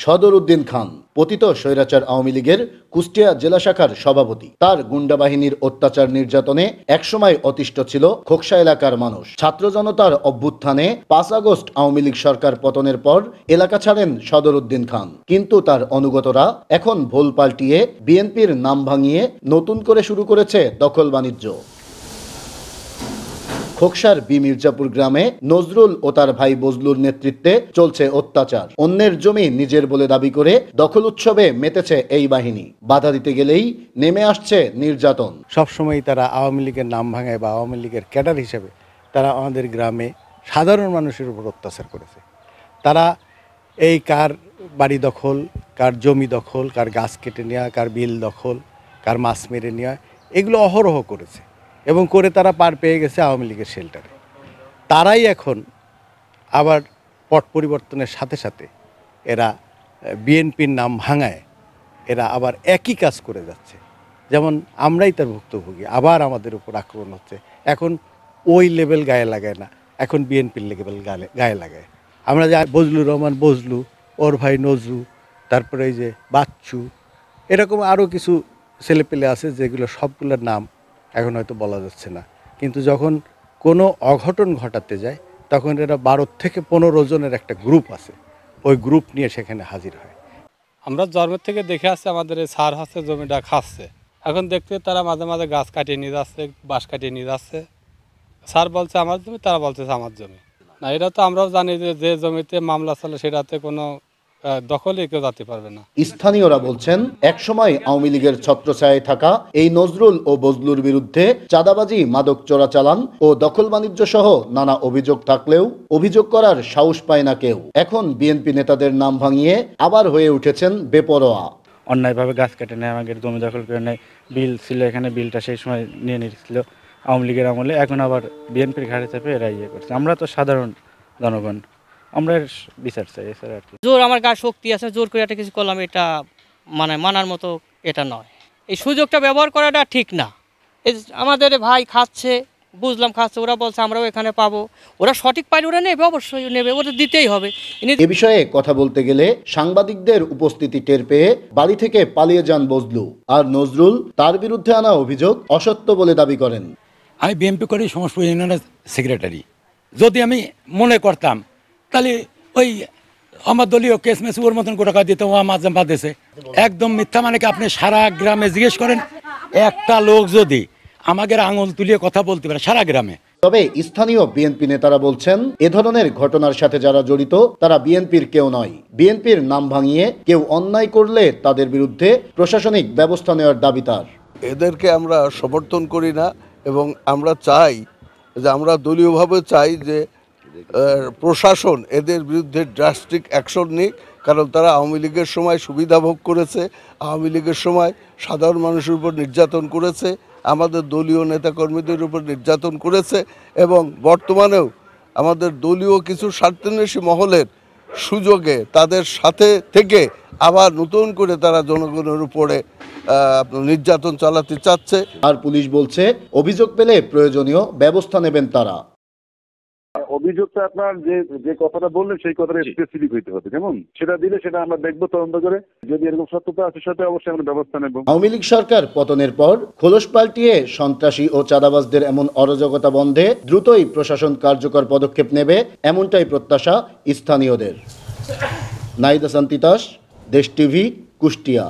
সদর উদ্দিন খান পতিত স্বৈরাচার আওয়ামী লীগের কুষ্টিয়া জেলা শাখার সভাপতি। তার গুন্ডা বাহিনীর অত্যাচার নির্যাতনে একসময় অতিষ্ঠ ছিল খোকসা এলাকার মানুষ। ছাত্র জনতার অভ্যুত্থানে 5 আগস্ট আওয়ামী লীগ সরকার পতনের পর এলাকা ছাড়েন সদর উদ্দিন খান, কিন্তু তার অনুগতরা এখন ভোল পাল্টিয়ে বিএনপির নাম ভাঙিয়ে নতুন করে শুরু করেছে দখল বাণিজ্য। খোকসার বি মির্জাপুর গ্রামে নজরুল ও তার ভাই বজলুর নেতৃত্বে চলছে অত্যাচার। অন্যের জমি নিজের বলে দাবি করে দখল উৎসবে মেতেছে এই বাহিনী। বাধা দিতে গেলেই নেমে আসছে নির্যাতন। সবসময় তারা আওয়ামী লীগের নাম ভাঙায় বা আওয়ামী লীগের ক্যাডার হিসেবে তারা আমাদের গ্রামে সাধারণ মানুষের উপর অত্যাচার করেছে। তারা এই কার বাড়ি দখল, কার জমি দখল, কার গাছ কেটে নেওয়া, কার বিল দখল, কার মাছ মেরে নেওয়া, এগুলো অহরহ করেছে এবং করে তারা পার পেয়ে গেছে আওয়ামী লীগের শেল্টারে। তারাই এখন আবার পট পরিবর্তনের সাথে সাথে এরা বিএনপির নাম ভাঙায় এরা আবার একই কাজ করে যাচ্ছে। যেমন আমরাই তার ভুক্তভোগী, আবার আমাদের উপর আক্রমণ হচ্ছে। এখন ওই লেভেল গায়ে লাগায় না, এখন বিএনপির লেভেল গায়ে লাগায়। আমরা যে বজলুর রহমান বজলু, ওর ভাই নজরু, তারপরে এই যে বাচ্চু, এরকম আরও কিছু ছেলেপেলে আছে যেগুলো সবগুলোর নাম এখন হয়তো বলা যাচ্ছে না, কিন্তু যখন কোনো অঘটন ঘটাতে যায় তখন এরা 12 থেকে 15 জনের একটা গ্রুপ আছে, ওই গ্রুপ নিয়ে সেখানে হাজির হয়। আমরা জন্মের থেকে দেখে আসছি আমাদের এই সার হচ্ছে জমিটা খাচ্ছে। এখন দেখতে তারা মাঝে মাঝে গাছ কাটিয়ে নিয়ে যাচ্ছে, বাঁশ কাটিয়ে নিয়ে যাচ্ছে। স্যার বলছে আমার জমি, তারা বলছে আমার জমি না। এটা তো আমরাও জানি যে জমিতে মামলা চলে সেটাতে কোনো দখলে কেউ যেতে পারবে না। স্থানীয়রা বলছেন একসময় আওয়ামী লীগের ছত্রছায়ায় থাকা এই নজরুল ও বজলুর বিরুদ্ধে চাঁদাবাজি, মাদক চোরাচালান ও দখল বাণিজ্য সহ নানা অভিযোগ থাকলেও অভিযোগ করার সাহস পায় না কেউ। এখন বিএনপি নেতাদের নাম ভাঙিয়ে আবার হয়ে উঠেছেন বেপরোয়া। অন্যায়ভাবে গাছ কেটে নেয়, আমাদের জমি দখল করে নেয়। বিল ছিল এখানে, বিলটা সেই সময় নিয়ে নিয়েছিল আওয়ামী লীগের আমলে, এখন আবার বিএনপির ঘাড়ে চেপে এরা ইয়ে করছে। আমরা তো সাধারণ জনগণ, আমরা বিচার চাই এছাড়া আর কি। জোর আমার গায়ে শক্তি আছে, জোর করে একটা কিছু করলাম, এটা মানার মতো এটা নয়। এই সুযোগটা ব্যবহার করাটা ঠিক না। এই আমাদের ভাই খাচ্ছে, বুঝলাম খাচ্ছে, ওরা বলছে আমরাও এখানে পাবো, ওরা সঠিক পাইলে ওরা নেবে, অবশ্যই নেবে, ওরা দিতেই হবে। এ বিষয়ে কথা বলতে গেলে সাংবাদিকদের উপস্থিতি টের পেয়ে বাড়ি থেকে পালিয়ে যান বজলু। আর নজরুল তার বিরুদ্ধে আনা অভিযোগ অসত্য বলে দাবি করেন। আমি বিএনপি করি সমষ্টি ইউনিয়নের সেক্রেটারি। যদি আমি মনে করতাম তাহলে ওই আমার দলীয় কেসমেস ওর মতন গোটা দিতে ও মাঝে বাঁধেছে। একদম মিথ্যা। মানে কি আপনি সারা গ্রামে জিজ্ঞেস করেন, একটা লোক যদি আমাদের আঙুল তুলিয়ে কথা বলতে পারে সারা গ্রামে। তবে স্থানীয় বিএনপি নেতারা বলছেন এ ধরনের ঘটনার সাথে যারা জড়িত তারা বিএনপির কেউ নয়। বিএনপির নাম ভাঙিয়ে কেউ অন্যায় করলে তাদের বিরুদ্ধে প্রশাসনিক ব্যবস্থা নেওয়ার দাবি তার। এদেরকে আমরা সমর্থন করি না এবং আমরা চাই যে, আমরা দলীয়ভাবে চাই যে প্রশাসন এদের বিরুদ্ধে ড্রাস্টিক অ্যাকশন নিক। কারণ তারা আওয়ামী লীগের সময় সুবিধা ভোগ করেছে, আওয়ামী লীগের সময় সাধারণ মানুষের উপর নির্যাতন করেছে, আমাদের দলীয় নেতাকর্মীদের উপর নির্যাতন করেছে এবং বর্তমানেও আমাদের দলীয় কিছু স্বার্থান্বেষী মহলের সুযোগে তাদের সাথে থেকে আবার নতুন করে তারা জনগণের উপরে নির্যাতন চালাতে চাচ্ছে। আর পুলিশ বলছে অভিযোগ পেলে প্রয়োজনীয় ব্যবস্থা নেবেন তারা। অভিযোগটা আপনার যে কথাটা বললেন সেই কথাটা স্পেসিফিক হইতে হবে, যেমন সেটা দিলে সেটা আমরা দেখবো, তদন্ত করে যদি এরকম সত্যতা আছে সাথে অবশ্যই আমরা ব্যবস্থা নেব। আওয়ামী লীগ সরকার পতনের পর খোলস পাল্টিয়ে সন্ত্রাসী ও চাঁদাবাজদের এমন অরাজকতা বন্ধে দ্রুতই প্রশাসন কার্যকর পদক্ষেপ নেবে, এমনটাই প্রত্যাশা স্থানীয়দের। নাহিদ হাসান তিতাস, দেশ টিভি, কুষ্টিয়া।